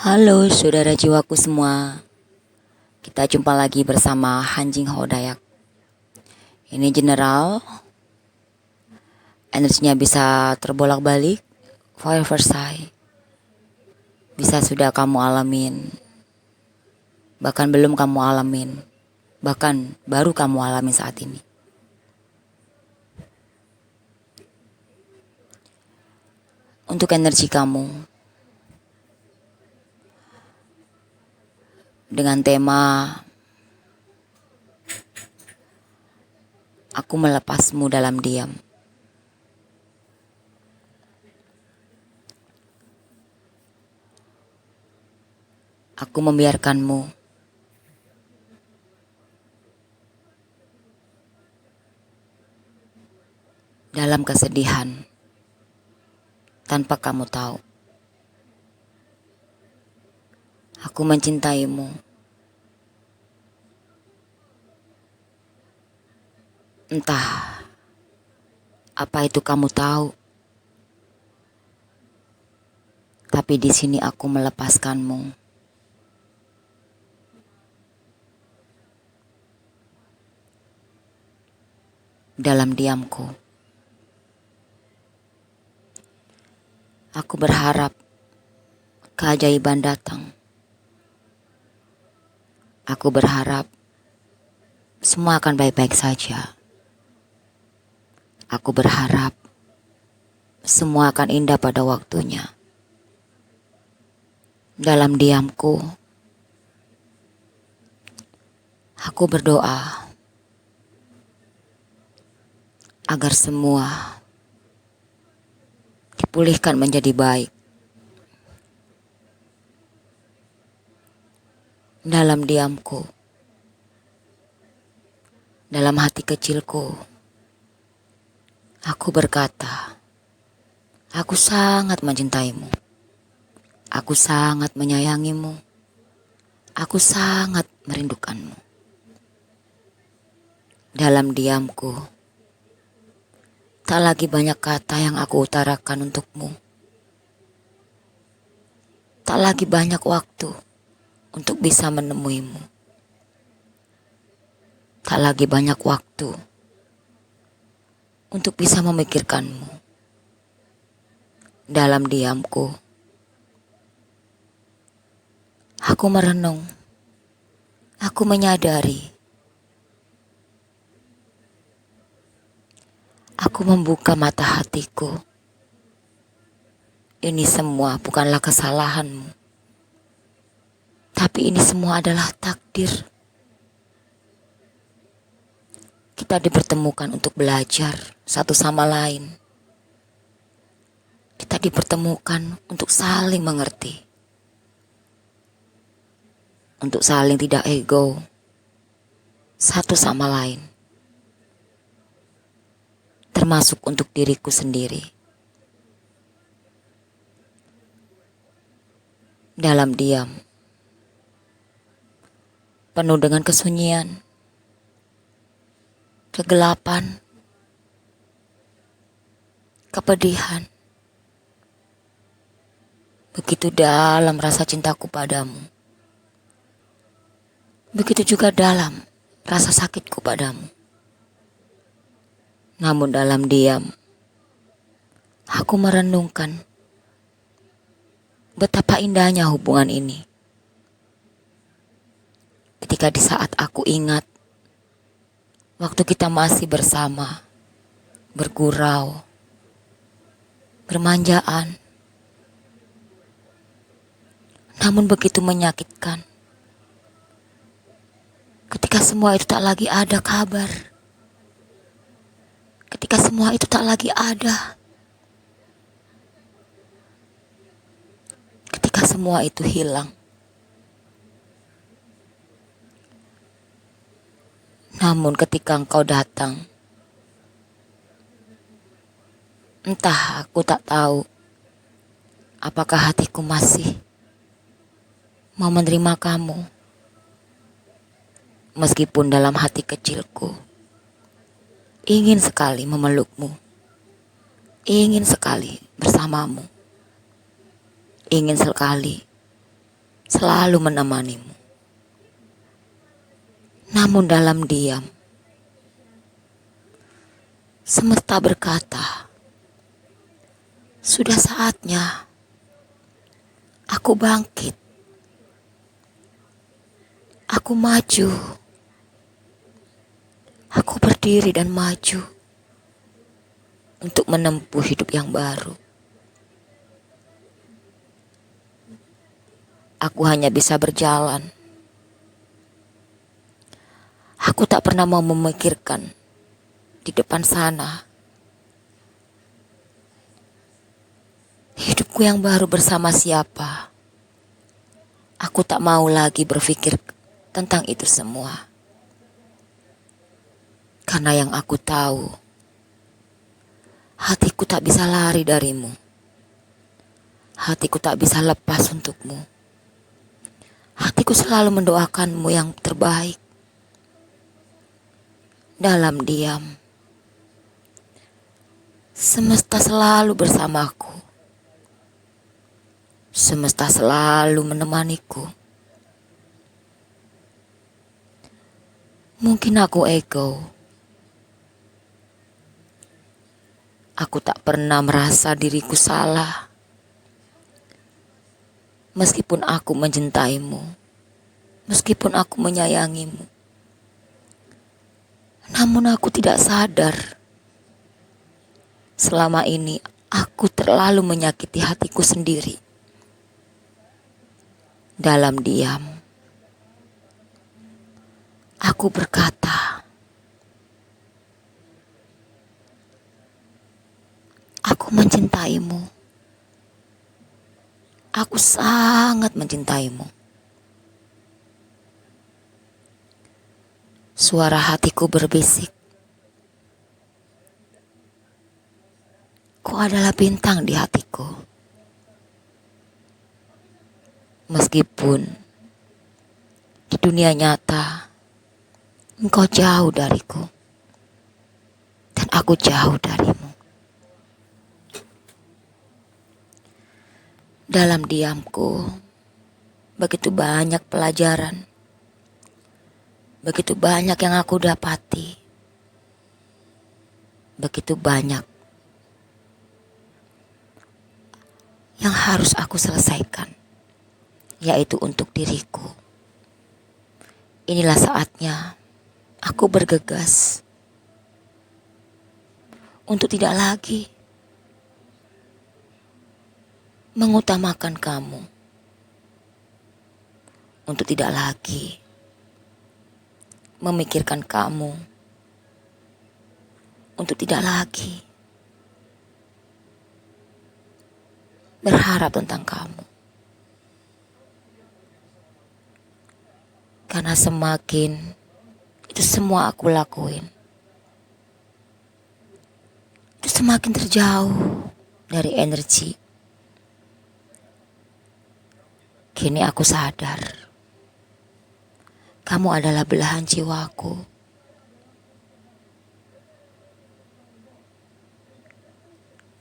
Halo saudara jiwaku semua, kita jumpa lagi bersama Hanjing Hodayak. Ini general, energinya bisa terbolak-balik, forever sigh. Bisa sudah kamu alamin, bahkan belum kamu alamin, bahkan baru kamu alamin saat ini. Untuk energi kamu, dengan tema aku melepasmu dalam diam. Aku membiarkanmu dalam kesedihan tanpa kamu tahu. Aku mencintaimu. Entah apa itu kamu tahu, tapi di sini aku melepaskanmu. Dalam diamku, aku berharap keajaiban datang. Aku berharap semua akan baik-baik saja. Aku berharap semua akan indah pada waktunya. Dalam diamku, aku berdoa agar semua dipulihkan menjadi baik. Dalam diamku, dalam hati kecilku, aku berkata, aku sangat mencintaimu. Aku sangat menyayangimu. Aku sangat merindukanmu. Dalam diamku, tak lagi banyak kata yang aku utarakan untukmu. Tak lagi banyak waktu untuk bisa menemuimu. Tak lagi banyak waktu untuk bisa memikirkanmu. Dalam diamku, aku merenung. Aku menyadari. Aku membuka mata hatiku. Ini semua bukanlah kesalahanmu. Tapi ini semua adalah takdir. Kita dipertemukan untuk belajar satu sama lain. Kita dipertemukan untuk saling mengerti. Untuk saling tidak ego satu sama lain. Termasuk untuk diriku sendiri. Dalam diam, penuh dengan kesunyian, kegelapan, kepedihan. Begitu dalam rasa cintaku padamu. Begitu juga dalam rasa sakitku padamu. Namun dalam diam, aku merenungkan betapa indahnya hubungan ini. Ketika di saat aku ingat waktu kita masih bersama, bergurau, bermanjaan, namun begitu menyakitkan. Ketika semua itu tak lagi ada kabar. Ketika semua itu tak lagi ada. Ketika semua itu hilang. Namun ketika engkau datang, entah aku tak tahu apakah hatiku masih mau menerima kamu. Meskipun dalam hati kecilku ingin sekali memelukmu, ingin sekali bersamamu, ingin sekali selalu menemanimu. Namun dalam diam, semesta berkata, sudah saatnya aku bangkit. Aku maju. Aku berdiri dan maju untuk menempuh hidup yang baru. Aku hanya bisa berjalan. Aku tak pernah mau memikirkan di depan sana hidupku yang baru bersama siapa. Aku tak mau lagi berpikir tentang itu semua. Karena yang aku tahu, hatiku tak bisa lari darimu. Hatiku tak bisa lepas untukmu. Hatiku selalu mendoakanmu yang terbaik. Dalam diam, semesta selalu bersamaku. Semesta selalu menemaniku. Mungkin aku ego. Aku tak pernah merasa diriku salah. Meskipun aku mencintaimu. Meskipun aku menyayangimu. Namun aku tidak sadar. Selama ini aku terlalu menyakiti hatiku sendiri. Dalam diam, aku berkata, aku mencintaimu. Aku sangat mencintaimu. Suara hatiku berbisik, kau adalah bintang di hatiku. Meskipun di dunia nyata engkau jauh dariku dan aku jauh darimu. Dalam diamku begitu banyak pelajaran, begitu banyak yang aku dapati, begitu banyak yang harus aku selesaikan, yaitu untuk diriku. Inilah saatnya aku bergegas untuk tidak lagi mengutamakan kamu, untuk tidak lagi memikirkan kamu, untuk tidak lagi berharap tentang kamu. Karena semakin itu semua aku lakuin, itu semakin terjauh dari energi. Kini aku sadar, kamu adalah belahan jiwaku.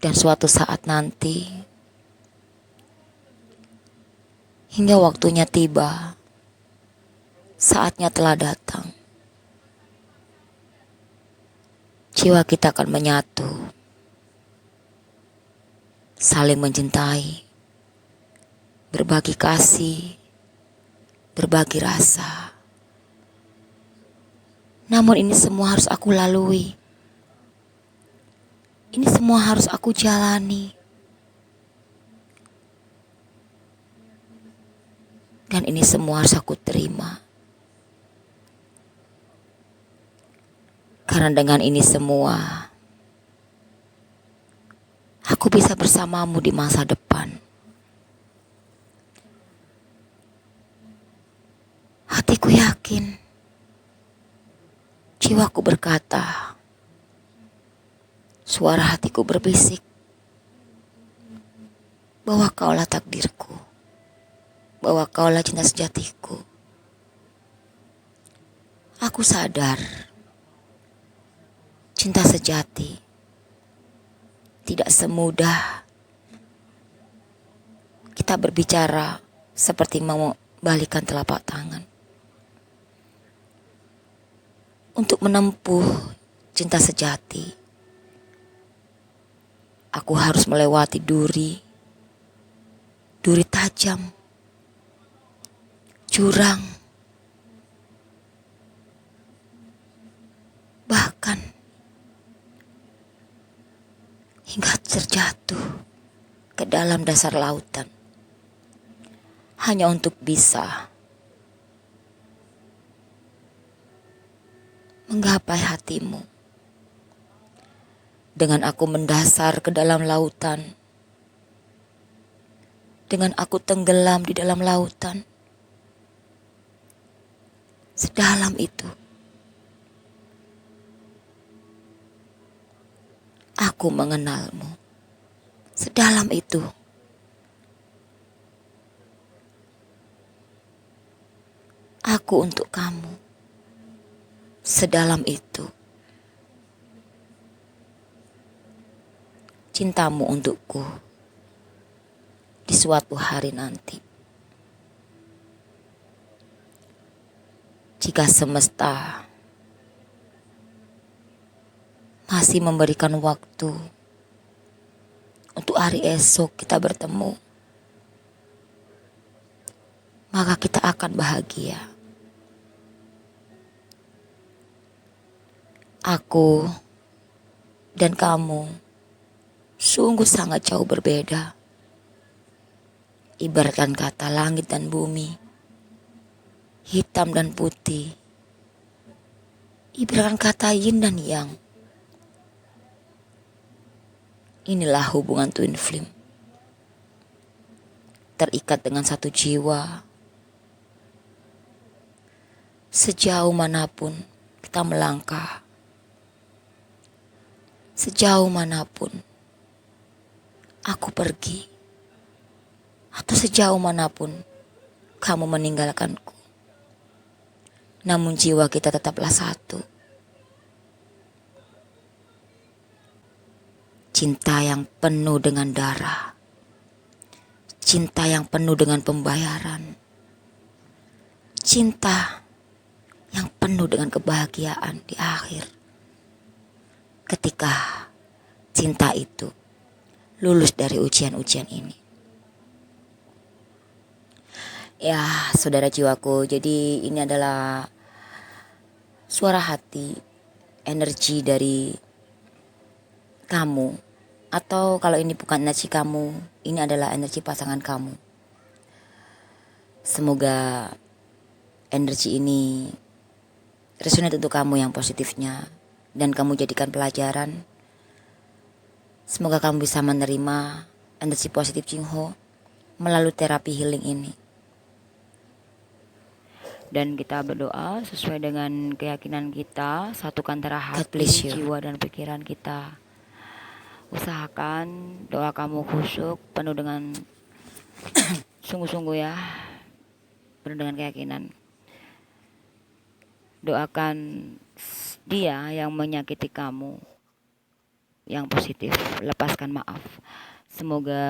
Dan suatu saat nanti, hingga waktunya tiba, saatnya telah datang. Jiwa kita akan menyatu, saling mencintai, berbagi kasih, berbagi rasa. Namun ini semua harus aku lalui. Ini semua harus aku jalani. Dan ini semua harus aku terima. Karena dengan ini semua, aku bisa bersamamu di masa depan. Hatiku yakin, jiwaku berkata, suara hatiku berbisik, bahwa kaulah takdirku, bahwa kaulah cinta sejatiku. Aku sadar, cinta sejati tidak semudah kita berbicara seperti membalikan telapak tangan untuk menempuh cinta sejati. Aku harus melewati duri tajam, jurang, bahkan hingga terjatuh ke dalam dasar lautan, hanya untuk bisa menggapai hatimu. Dengan aku mendasar ke dalam lautan, dengan aku tenggelam di dalam lautan, sedalam itu aku mengenalmu, sedalam itu aku untuk kamu, sedalam itu cintamu untukku di suatu hari nanti. Jika semesta masih memberikan waktu untuk hari esok kita bertemu, maka kita akan bahagia. Aku dan kamu sungguh sangat jauh berbeda. Ibaratkan kata langit dan bumi, hitam dan putih. Ibaratkan kata yin dan yang. Inilah hubungan twin flame. Terikat dengan satu jiwa. Sejauh manapun kita melangkah, sejauh manapun aku pergi, atau sejauh manapun kamu meninggalkanku, namun jiwa kita tetaplah satu. Cinta yang penuh dengan darah, cinta yang penuh dengan pembayaran, cinta yang penuh dengan kebahagiaan di akhir. Ketika cinta itu lulus dari ujian-ujian ini. Ya, saudara jiwaku, jadi ini adalah suara hati, energi dari kamu. Atau kalau ini bukan energi kamu, ini adalah energi pasangan kamu. Semoga energi ini resonate untuk kamu yang positifnya, dan kamu jadikan pelajaran. Semoga kamu bisa menerima energi positif Jingho melalui terapi healing ini. Dan kita berdoa sesuai dengan keyakinan kita, satukan antara hati, jiwa, dan pikiran kita. Usahakan doa kamu khusyuk, penuh dengan sungguh-sungguh ya, penuh dengan keyakinan. Doakan dia yang menyakiti kamu yang positif, lepaskan maaf. Semoga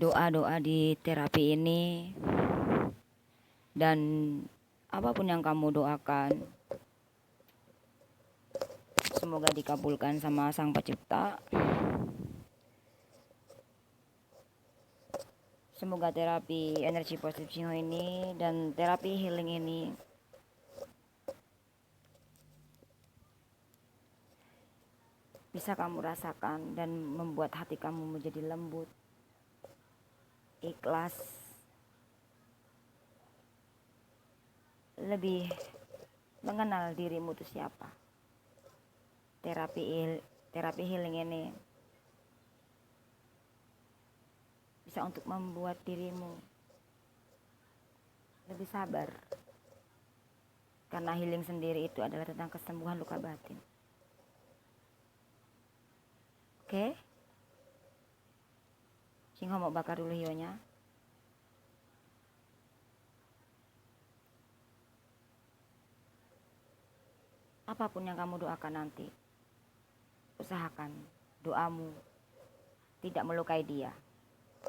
doa-doa di terapi ini dan apapun yang kamu doakan, semoga dikabulkan sama Sang Pencipta. Semoga terapi energi positif Jingho ini dan terapi healing ini bisa kamu rasakan dan membuat hati kamu menjadi lembut, ikhlas, lebih mengenal dirimu itu siapa. Terapi healing ini bisa untuk membuat dirimu lebih sabar, karena healing sendiri itu adalah tentang kesembuhan luka batin. Oke? Jingho mau bakar dulu hionya. Apapun yang kamu doakan nanti, usahakan doamu tidak melukai dia.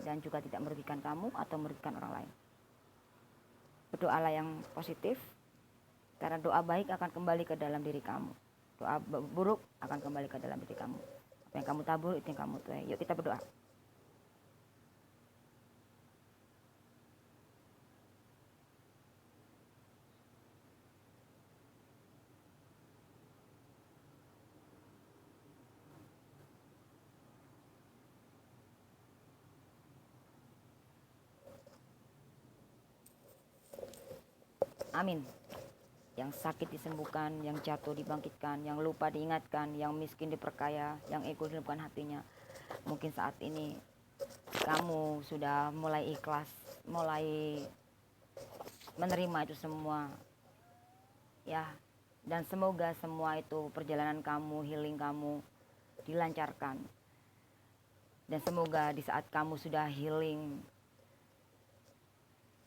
dan juga tidak merugikan kamu atau merugikan orang lain. Berdoalah yang positif, karena doa baik akan kembali ke dalam diri kamu. Doa buruk akan kembali ke dalam diri kamu. Apa yang kamu tabur itu yang kamu tuai. Yuk kita berdoa. Amin. Yang sakit disembuhkan, yang jatuh dibangkitkan, yang lupa diingatkan, yang miskin diperkaya, yang ego dilumpuhkan hatinya. Mungkin saat ini kamu sudah mulai ikhlas, mulai menerima itu semua, ya. Dan semoga semua itu perjalanan kamu, healing kamu dilancarkan. Dan semoga di saat kamu sudah healing,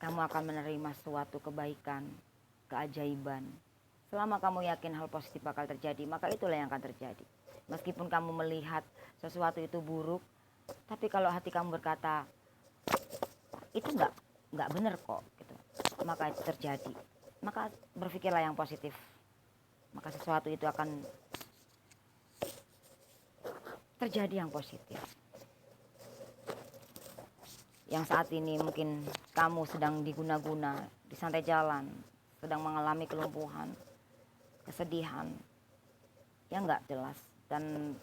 kamu akan menerima suatu kebaikan, keajaiban. Selama kamu yakin hal positif bakal terjadi, maka itulah yang akan terjadi. Meskipun kamu melihat sesuatu itu buruk, tapi kalau hati kamu berkata itu nggak benar kok, gitu, maka itu terjadi. Maka berpikirlah yang positif. Maka sesuatu itu akan terjadi yang positif. Yang saat ini mungkin kamu sedang diguna-guna, di santai jalan, sedang mengalami kelumpuhan, kesedihan, yang nggak jelas. Dan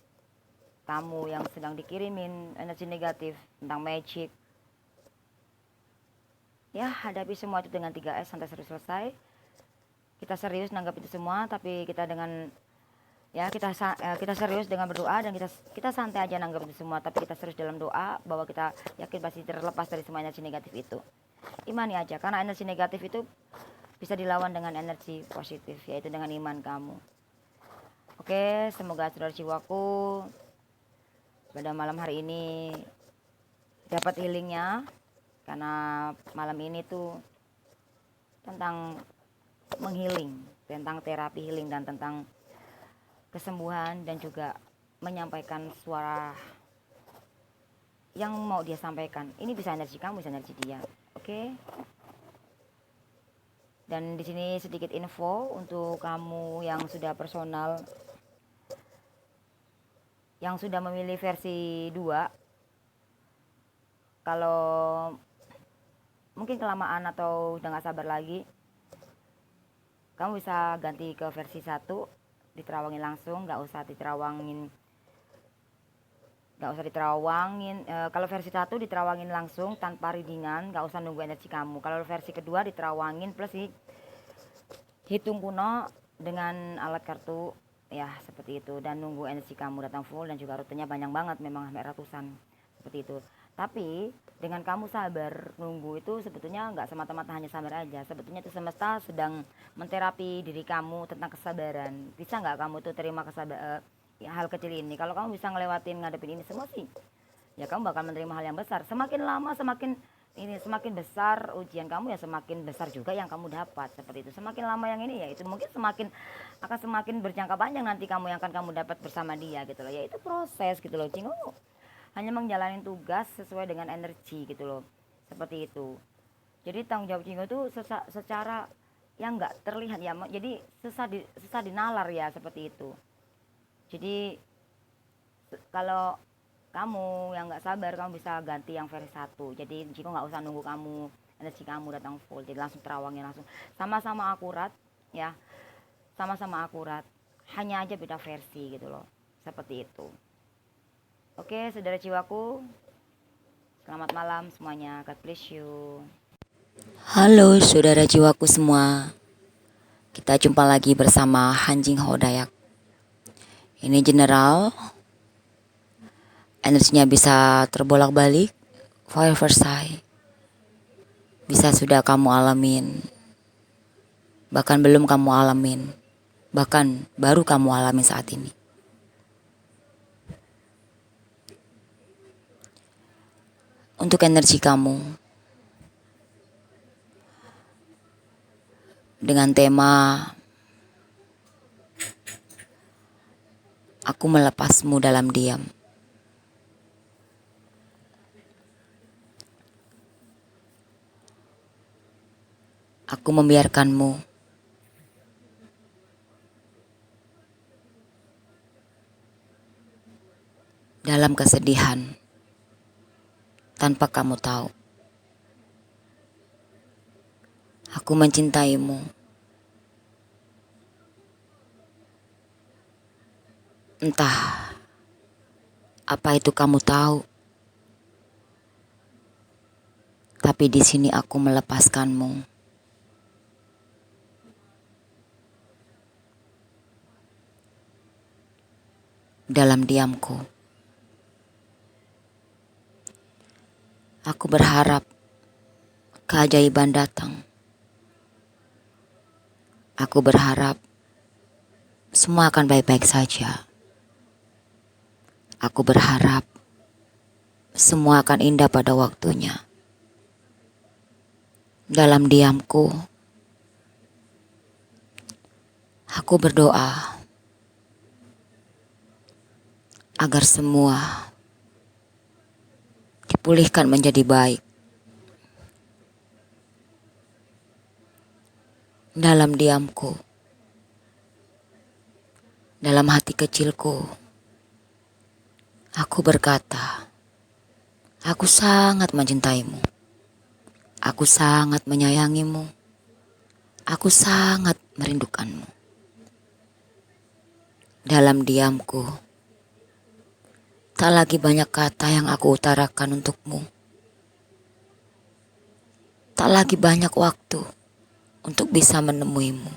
kamu yang sedang dikirimin energi negatif tentang magic, ya hadapi semua itu dengan 3S sampai selesai. Kita serius nanggap itu semua, tapi kita dengan kita serius dengan berdoa, dan kita santai aja nanggap itu semua, tapi kita serius dalam doa bahwa kita yakin pasti terlepas dari semua energi negatif itu. Imani aja, karena energi negatif itu bisa dilawan dengan energi positif, yaitu dengan iman kamu. Oke, semoga saudara jiwaku pada malam hari ini dapat healingnya, karena malam ini tuh tentang menghealing, tentang terapi healing, dan tentang kesembuhan, dan juga menyampaikan suara yang mau dia sampaikan. Ini bisa energi kamu, bisa energi dia. Oke. Dan di sini sedikit info untuk kamu yang sudah personal, yang sudah memilih versi 2. Kalau mungkin kelamaan atau udah gak sabar lagi, kamu bisa ganti ke versi 1, diterawangin langsung, nggak usah diterawangin. Kalau versi 1 diterawangin langsung tanpa readingan, nggak usah nunggu energi kamu. Kalau versi kedua diterawangin plus hitung kuno dengan alat kartu, ya seperti itu, dan nunggu energi kamu datang full, dan juga rutenya banyak banget, memang sampai ratusan seperti itu. Tapi dengan kamu sabar nunggu itu sebetulnya nggak semata-mata hanya sabar aja. Sebetulnya itu semesta sedang menterapi diri kamu tentang kesabaran. Bisa nggak kamu tuh terima hal kecil ini? Kalau kamu bisa ngelewatin ngadepin ini semua sih, ya kamu bakal menerima hal yang besar. Semakin lama semakin besar ujian kamu, ya semakin besar juga yang kamu dapat, seperti itu. Semakin lama yang ini, ya itu mungkin akan semakin berjangka panjang nanti kamu yang akan kamu dapat bersama dia, gitu loh. Ya itu proses, gitu loh. Cingu hanya menjalani tugas sesuai dengan energi, gitu loh, seperti itu. Jadi tanggung jawab Cingu itu secara yang nggak terlihat, ya, jadi susah dinalar, ya seperti itu. Jadi kalau kamu yang nggak sabar, kamu bisa ganti yang versi 1. Jadi Cingu nggak usah nunggu kamu energi kamu datang full, jadi langsung terawangnya langsung, sama-sama akurat, ya, sama-sama akurat, hanya aja beda versi, gitu loh, seperti itu. Oke, saudara jiwaku, selamat malam semuanya. God bless you. Halo saudara jiwaku semua. Kita jumpa lagi bersama Hanjing Hodayak. Ini general. Energinya bisa terbolak-balik, fire versailles. Bisa sudah kamu alamin, bahkan belum kamu alamin, bahkan baru kamu alamin saat ini. Untuk energi kamu, dengan tema aku melepasmu dalam diam. Aku membiarkanmu dalam kesedihan tanpa kamu tahu. Aku mencintaimu. Entah apa itu kamu tahu, tapi di sini aku melepaskanmu. Dalam diamku, aku berharap keajaiban datang. Aku berharap semua akan baik-baik saja. Aku berharap semua akan indah pada waktunya. Dalam diamku, aku berdoa agar semua dipulihkan menjadi baik. Dalam diamku, dalam hati kecilku, aku berkata, aku sangat mencintaimu. Aku sangat menyayangimu. Aku sangat merindukanmu. Dalam diamku, tak lagi banyak kata yang aku utarakan untukmu. Tak lagi banyak waktu untuk bisa menemuimu.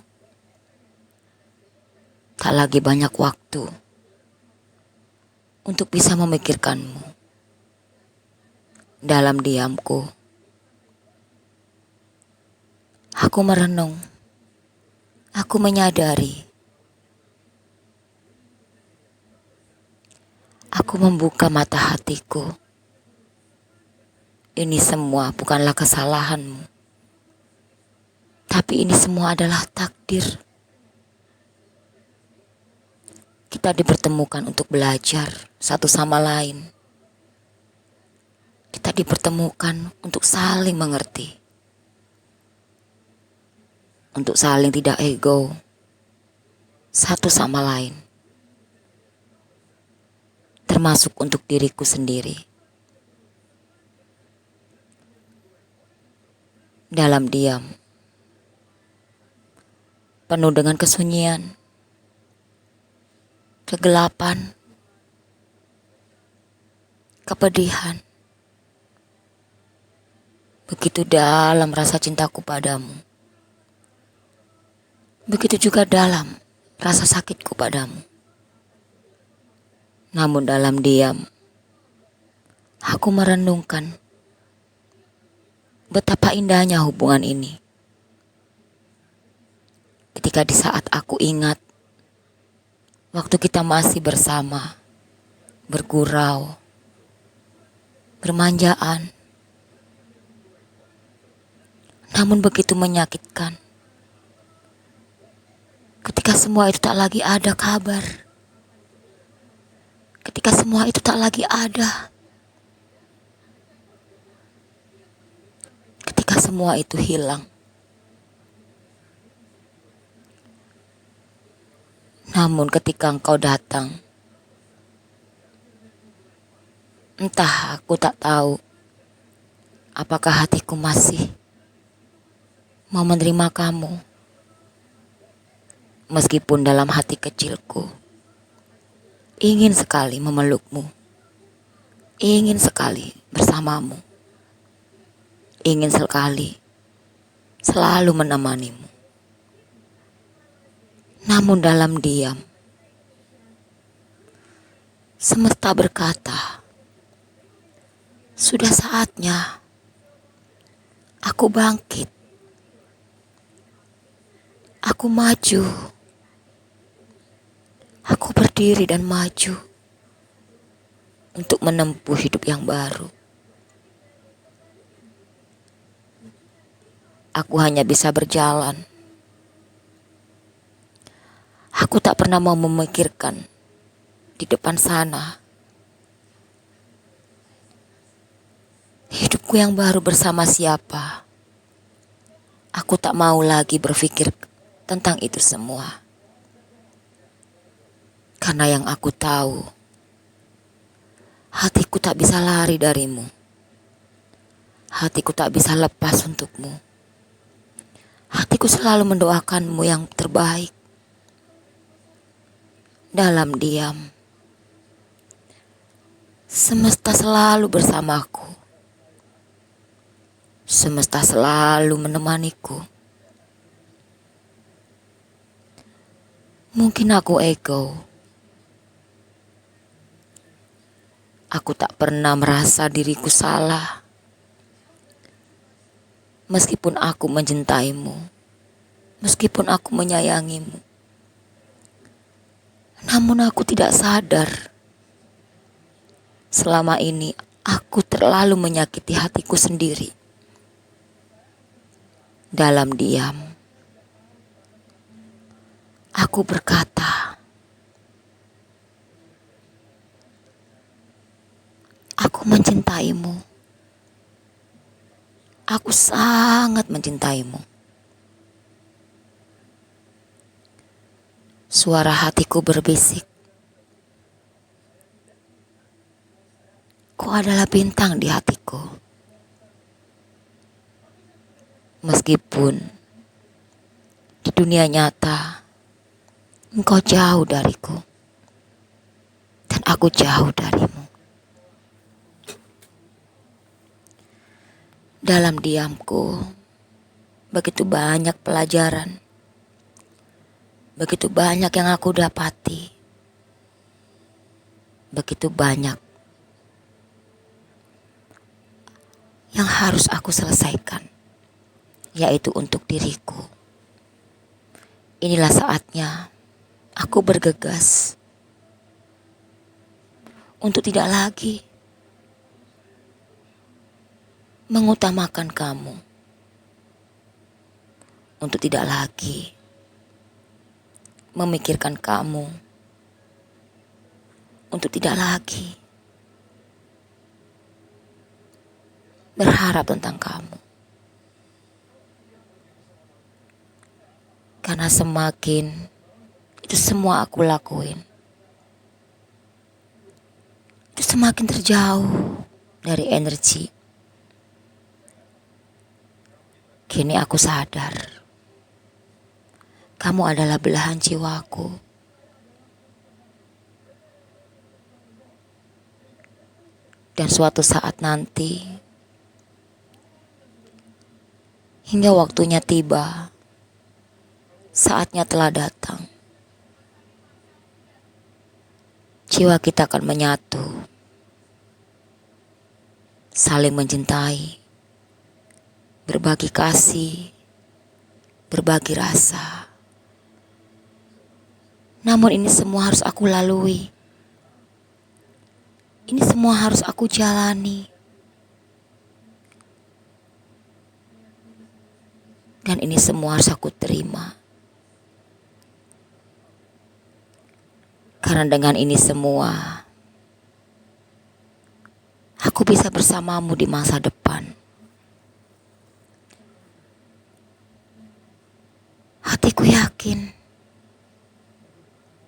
Tak lagi banyak waktu untuk bisa memikirkanmu. Dalam diamku, aku merenung. Aku menyadari. Aku membuka mata hatiku. Ini semua bukanlah kesalahanmu. Tapi ini semua adalah takdir. Kita dipertemukan untuk belajar satu sama lain. Kita dipertemukan untuk saling mengerti. Untuk saling tidak ego satu sama lain. Termasuk untuk diriku sendiri. Dalam diam, penuh dengan kesunyian, kegelapan, kepedihan. Begitu dalam rasa cintaku padamu. Begitu juga dalam rasa sakitku padamu. Namun dalam diam, aku merenungkan betapa indahnya hubungan ini. Ketika di saat aku ingat waktu kita masih bersama, bergurau, bermanjaan, namun begitu menyakitkan. Ketika semua itu tak lagi ada kabar. Ketika semua itu tak lagi ada. Ketika semua itu hilang. Namun ketika engkau datang, entah aku tak tahu apakah hatiku masih mau menerima kamu. Meskipun dalam hati kecilku ingin sekali memelukmu, ingin sekali bersamamu, ingin sekali selalu menemanimu. Namun dalam diam, semesta berkata, sudah saatnya aku bangkit, aku maju, aku berdiri dan maju untuk menempuh hidup yang baru. Aku hanya bisa berjalan. Aku tak pernah mau memikirkan di depan sana hidupku yang baru bersama siapa. Aku tak mau lagi berpikir tentang itu semua. Karena yang aku tahu, hatiku tak bisa lari darimu. Hatiku tak bisa lepas untukmu. Hatiku selalu mendoakanmu yang terbaik. Dalam diam, semesta selalu bersamaku. Semesta selalu menemaniku. Mungkin aku ego. Aku tak pernah merasa diriku salah. Meskipun aku mencintaimu, meskipun aku menyayangimu, namun aku tidak sadar. Selama ini aku terlalu menyakiti hatiku sendiri. Dalam diam, aku berkata, aku mencintaimu. Aku sangat mencintaimu. Suara hatiku berbisik, kau adalah bintang di hatiku. Meskipun di dunia nyata engkau jauh dariku dan aku jauh darimu. Dalam diamku, begitu banyak pelajaran, begitu banyak yang aku dapati, begitu banyak yang harus aku selesaikan, yaitu untuk diriku. Inilah saatnya aku bergegas untuk tidak lagi mengutamakan kamu, untuk tidak lagi memikirkan kamu, untuk tidak lagi berharap tentang kamu. Karena semakin itu semua aku lakuin, itu semakin terjauh dari energi. Kini aku sadar, kamu adalah belahan jiwaku. Dan suatu saat nanti, hingga waktunya tiba, saatnya telah datang. Jiwa kita akan menyatu, saling mencintai, berbagi kasih, berbagi rasa. Namun ini semua harus aku lalui. Ini semua harus aku jalani. Dan ini semua harus aku terima. Karena dengan ini semua, aku bisa bersamamu di masa depan. Hatiku yakin,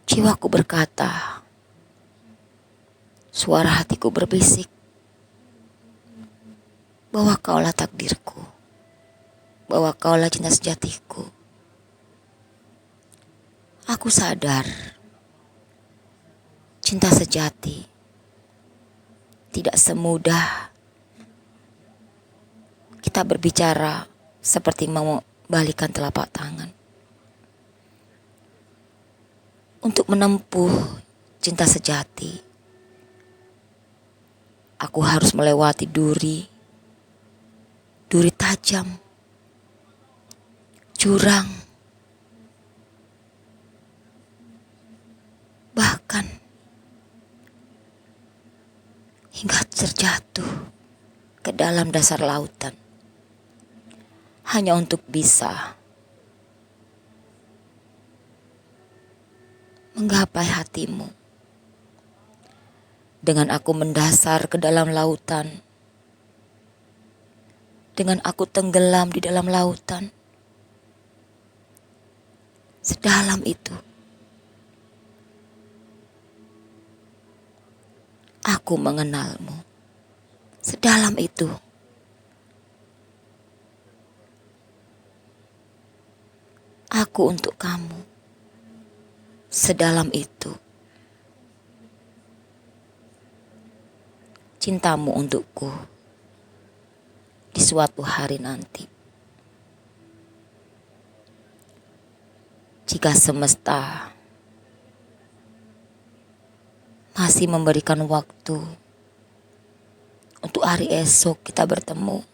jiwaku berkata, suara hatiku berbisik bahwa kaulah takdirku, bahwa kaulah cinta sejatiku. Aku sadar, cinta sejati tidak semudah kita berbicara seperti membalikan telapak tangan. Untuk menempuh cinta sejati, aku harus melewati duri tajam, jurang, bahkan hingga terjatuh ke dalam dasar lautan, hanya untuk bisa menggapai hatimu. Dengan aku mendasar ke dalam lautan, dengan aku tenggelam di dalam lautan, sedalam itu. Aku mengenalmu sedalam itu. Aku untuk kamu sedalam itu. Cintamu untukku di suatu hari nanti. Jika semesta masih memberikan waktu untuk hari esok kita bertemu,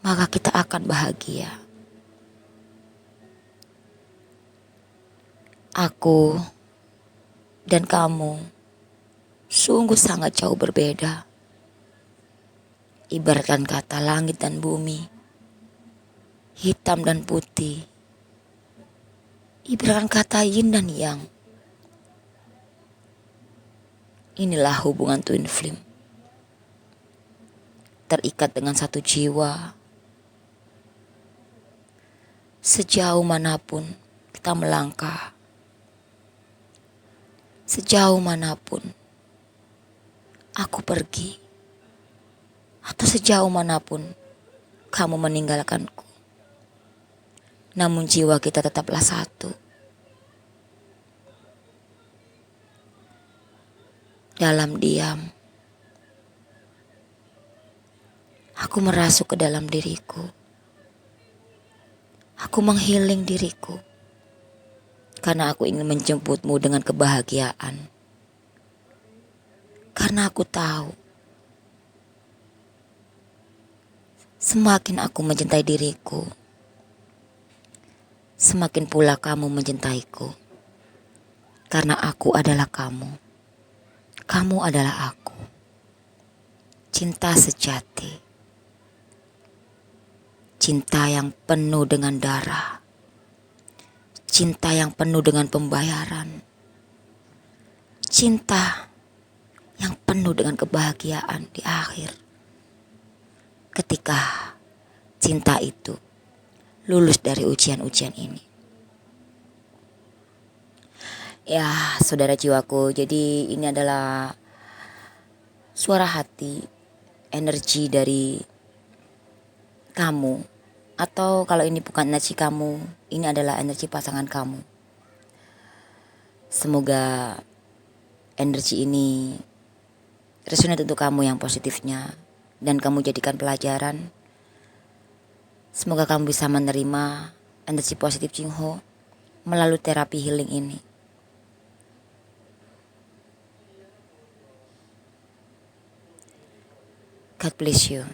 maka kita akan bahagia. Aku dan kamu sungguh sangat jauh berbeda. Ibaratkan kata langit dan bumi, hitam dan putih. Ibaratkan kata yin dan yang. Inilah hubungan twin flame. Terikat dengan satu jiwa. Sejauh manapun kita melangkah, sejauh manapun aku pergi, atau sejauh manapun kamu meninggalkanku, namun jiwa kita tetaplah satu. Dalam diam, aku merasuk ke dalam diriku. Aku menghealing diriku. Karena aku ingin menjemputmu dengan kebahagiaan. Karena aku tahu, semakin aku mencintai diriku, semakin pula kamu mencintaiku. Karena aku adalah kamu. Kamu adalah aku. Cinta sejati. Cinta yang penuh dengan darah. Cinta yang penuh dengan pembayaran. Cinta yang penuh dengan kebahagiaan di akhir. Ketika cinta itu lulus dari ujian-ujian ini. Ya, saudara jiwaku, jadi ini adalah suara hati, energi dari kamu. Atau kalau ini bukan energi kamu, ini adalah energi pasangan kamu. Semoga energi ini resonate untuk kamu yang positifnya, dan kamu jadikan pelajaran. Semoga kamu bisa menerima energi positif Jingho melalui terapi healing ini. God bless you.